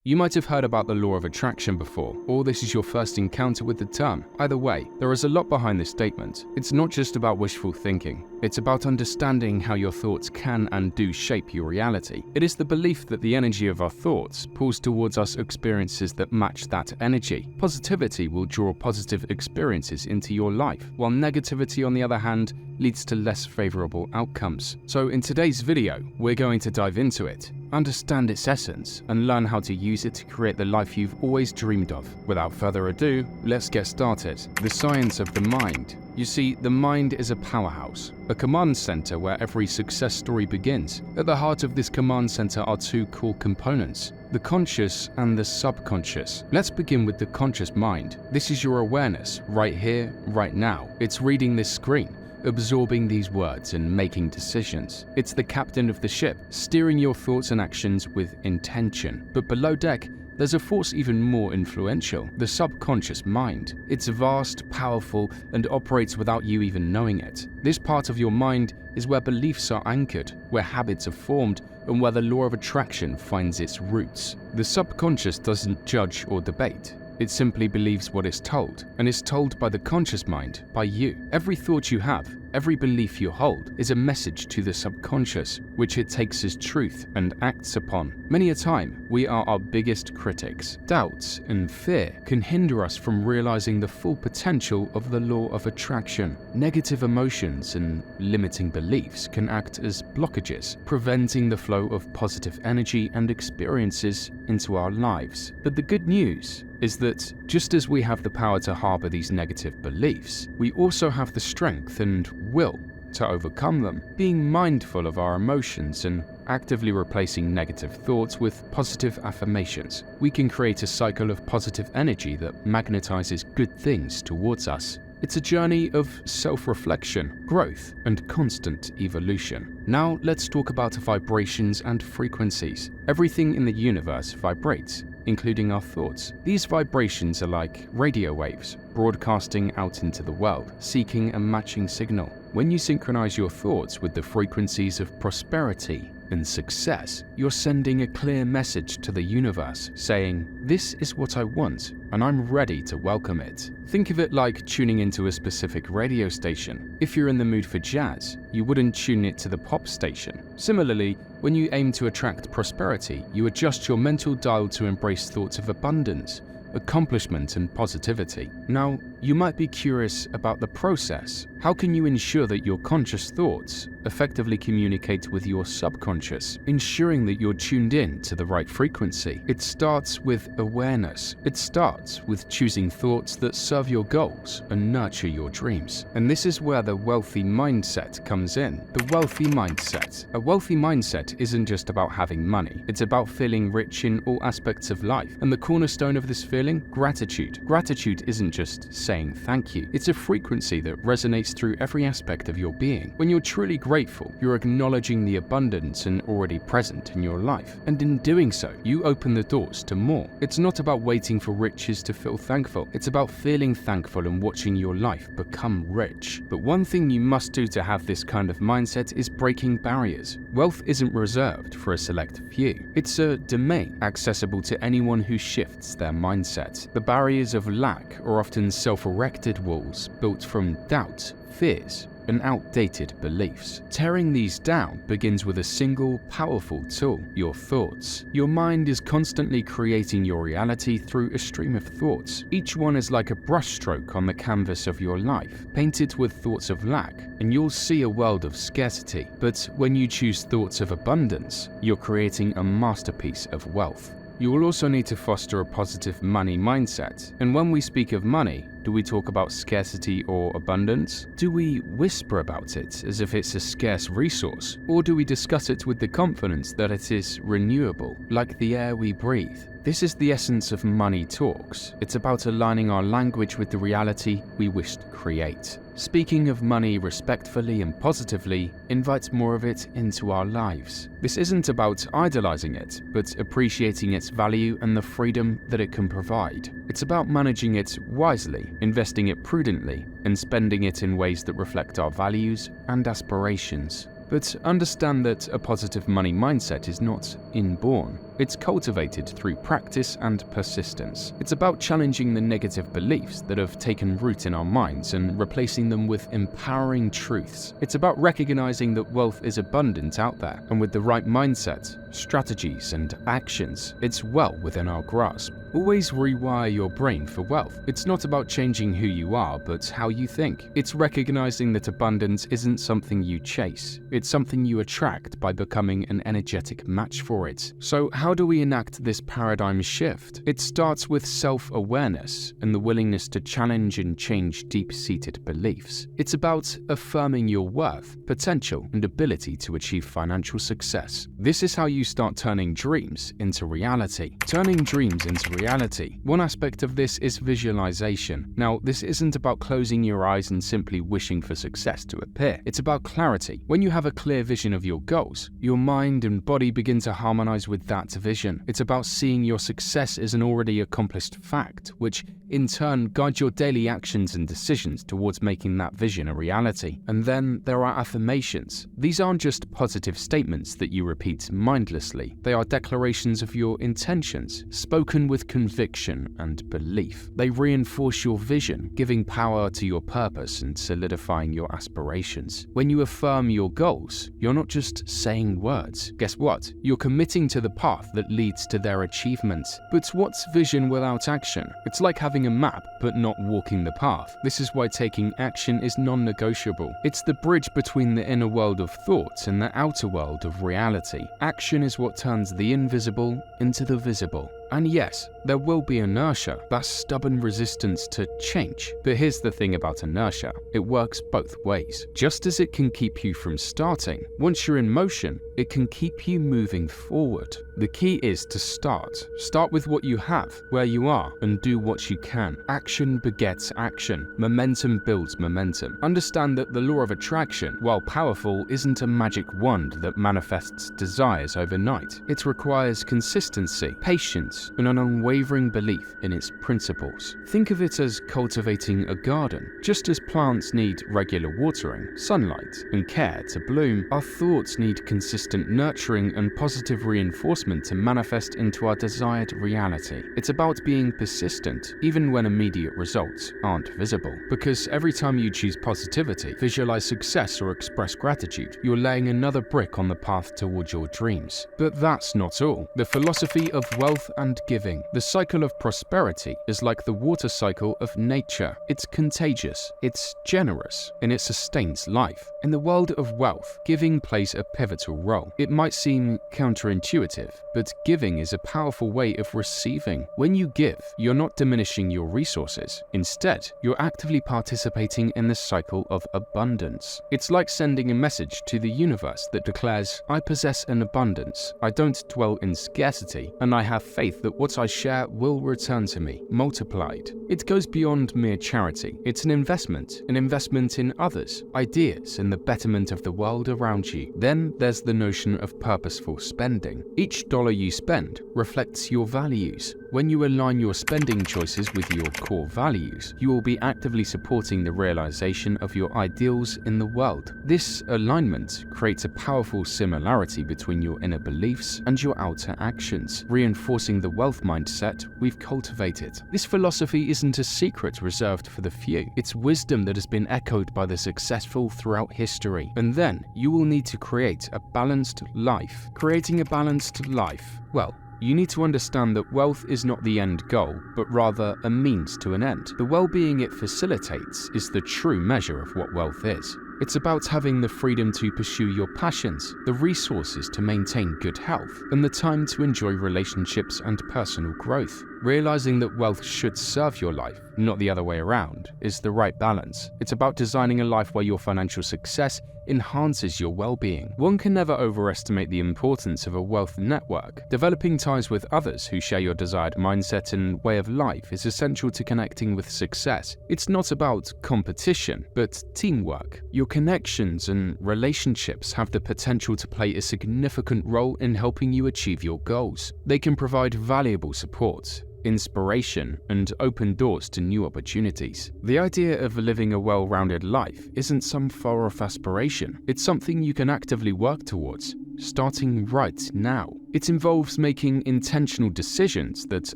You might have heard about the law of attraction before, or this is your first encounter with the term. Either way, there is a lot behind this statement. It's not just about wishful thinking. It's about understanding how your thoughts can and do shape your reality. It is the belief that the energy of our thoughts pulls towards us experiences that match that energy. Positivity will draw positive experiences into your life, while negativity, on the other hand, leads to less favorable outcomes. So in today's video, we're going to dive into it, understand its essence, and learn how to use it to create the life you've always dreamed of. Without further ado, let's get started. The science of the mind. You see, the mind is a powerhouse, a command center where every success story begins. At the heart of this command center are two core components: the conscious and the subconscious. Let's begin with the conscious mind. This is your awareness, right here, right now. It's reading this screen, absorbing these words and making decisions. It's the captain of the ship, steering your thoughts and actions with intention. But below deck, there's a force even more influential, the subconscious mind. It's vast, powerful, and operates without you even knowing it. This part of your mind is where beliefs are anchored, where habits are formed, and where the law of attraction finds its roots. The subconscious doesn't judge or debate. It simply believes what is told, and is told by the conscious mind, by you. Every thought you have, every belief you hold, is a message to the subconscious, which it takes as truth and acts upon. Many a time, we are our biggest critics. Doubts and fear can hinder us from realizing the full potential of the law of attraction. Negative emotions and limiting beliefs can act as blockages, preventing the flow of positive energy and experiences into our lives. But the good news is that just as we have the power to harbor these negative beliefs, we also have the strength and will to overcome them. Being mindful of our emotions and actively replacing negative thoughts with positive affirmations, we can create a cycle of positive energy that magnetizes good things towards us. It's a journey of self-reflection, growth, and constant evolution. Now let's talk about vibrations and frequencies. Everything in the universe vibrates, including our thoughts. These vibrations are like radio waves, broadcasting out into the world, seeking a matching signal. When you synchronize your thoughts with the frequencies of prosperity and success, you're sending a clear message to the universe, saying, "This is what I want, and I'm ready to welcome it." Think of it like tuning into a specific radio station. If you're in the mood for jazz, you wouldn't tune it to the pop station. Similarly, when you aim to attract prosperity, you adjust your mental dial to embrace thoughts of abundance, accomplishment, and positivity. Now, you might be curious about the process. How can you ensure that your conscious thoughts effectively communicate with your subconscious, ensuring that you're tuned in to the right frequency? It starts with awareness. It starts with choosing thoughts that serve your goals and nurture your dreams. And this is where the wealthy mindset comes in. The wealthy mindset. A wealthy mindset isn't just about having money. It's about feeling rich in all aspects of life. And the cornerstone of this feeling? Gratitude. Gratitude isn't just saying thank you. It's a frequency that resonates through every aspect of your being. When you're truly grateful, you're acknowledging the abundance and already present in your life. And in doing so, you open the doors to more. It's not about waiting for riches to feel thankful. It's about feeling thankful and watching your life become rich. But one thing you must do to have this kind of mindset is breaking barriers. Wealth isn't reserved for a select few. It's a domain accessible to anyone who shifts their mindset. The barriers of lack are often self-erected walls built from doubt, fears, and outdated beliefs. Tearing these down begins with a single, powerful tool: your thoughts. Your mind is constantly creating your reality through a stream of thoughts. Each one is like a brushstroke on the canvas of your life. Paint it with thoughts of lack, and you'll see a world of scarcity. But when you choose thoughts of abundance, you're creating a masterpiece of wealth. You will also need to foster a positive money mindset. And when we speak of money, do we talk about scarcity or abundance? Do we whisper about it as if it's a scarce resource? Or do we discuss it with the confidence that it is renewable, like the air we breathe? This is the essence of Money Talks. It's about aligning our language with the reality we wish to create. Speaking of money respectfully and positively invites more of it into our lives. This isn't about idolizing it, but appreciating its value and the freedom that it can provide. It's about managing it wisely, investing it prudently, and spending it in ways that reflect our values and aspirations. But understand that a positive money mindset is not inborn. It's cultivated through practice and persistence. It's about challenging the negative beliefs that have taken root in our minds and replacing them with empowering truths. It's about recognizing that wealth is abundant out there, and with the right mindset, strategies, and actions, it's well within our grasp. Always rewire your brain for wealth. It's not about changing who you are, but how you think. It's recognizing that abundance isn't something you chase. It's something you attract by becoming an energetic match for it. So how do we enact this paradigm shift? It starts with self-awareness and the willingness to challenge and change deep-seated beliefs. It's about affirming your worth, potential, and ability to achieve financial success. This is how you start turning dreams into reality. Turning dreams into reality. One aspect of this is visualization. Now, this isn't about closing your eyes and simply wishing for success to appear. It's about clarity. When you have a clear vision of your goals, your mind and body begin to harmonize with that vision. It's about seeing your success as an already accomplished fact, which in turn guides your daily actions and decisions towards making that vision a reality. And then there are affirmations. These aren't just positive statements that you repeat mindlessly. They are declarations of your intentions, spoken with conviction and belief. They reinforce your vision, giving power to your purpose and solidifying your aspirations. When you affirm your goals, you're not just saying words. Guess what? You're committing to the path that leads to their achievement. But what's vision without action? It's like having a map but not walking the path. This is why taking action is non-negotiable. It's the bridge between the inner world of thought and the outer world of reality. Action is what turns the invisible into the visible. And yes, there will be inertia, that stubborn resistance to change. But here's the thing about inertia, it works both ways. Just as it can keep you from starting, once you're in motion, it can keep you moving forward. The key is to start. Start with what you have, where you are, and do what you can. Action begets action. Momentum builds momentum. Understand that the law of attraction, while powerful, isn't a magic wand that manifests desires overnight. It requires consistency, patience, and an unwavering belief in its principles. Think of it as cultivating a garden. Just as plants need regular watering, sunlight, and care to bloom, our thoughts need consistent nurturing and positive reinforcement to manifest into our desired reality. It's about being persistent, even when immediate results aren't visible. Because every time you choose positivity, visualize success, or express gratitude, you're laying another brick on the path towards your dreams. But that's not all. The philosophy of wealth and giving. The cycle of prosperity is like the water cycle of nature. It's contagious, it's generous, and it sustains life. In the world of wealth, giving plays a pivotal role. It might seem counterintuitive, but giving is a powerful way of receiving. When you give, you're not diminishing your resources. Instead, you're actively participating in the cycle of abundance. It's like sending a message to the universe that declares, I possess an abundance, I don't dwell in scarcity, and I have faith that what I share will return to me, multiplied. It goes beyond mere charity. It's an investment in others, ideas, and the betterment of the world around you. Then there's the notion of purposeful spending. Each dollar you spend reflects your values. When you align your spending choices with your core values, you will be actively supporting the realization of your ideals in the world. This alignment creates a powerful similarity between your inner beliefs and your outer actions, reinforcing the wealth mindset we've cultivated. This philosophy isn't a secret reserved for the few. It's wisdom that has been echoed by the successful throughout history. And then you will need to create a balanced life. Creating a balanced life, well, you need to understand that wealth is not the end goal, but rather a means to an end. The well-being it facilitates is the true measure of what wealth is. It's about having the freedom to pursue your passions, the resources to maintain good health, and the time to enjoy relationships and personal growth. Realizing that wealth should serve your life, not the other way around, is the right balance. It's about designing a life where your financial success enhances your well-being. One can never overestimate the importance of a wealth network. Developing ties with others who share your desired mindset and way of life is essential to connecting with success. It's not about competition, but teamwork. Your connections and relationships have the potential to play a significant role in helping you achieve your goals. They can provide valuable support, inspiration, and open doors to new opportunities. The idea of living a well-rounded life isn't some far-off aspiration. It's something you can actively work towards, starting right now. It involves making intentional decisions that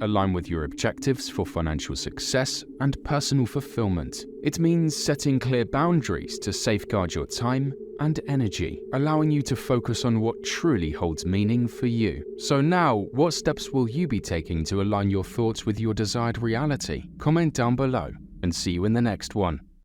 align with your objectives for financial success and personal fulfillment. It means setting clear boundaries to safeguard your time and energy, allowing you to focus on what truly holds meaning for you. So now, what steps will you be taking to align your thoughts with your desired reality? Comment down below, and see you in the next one.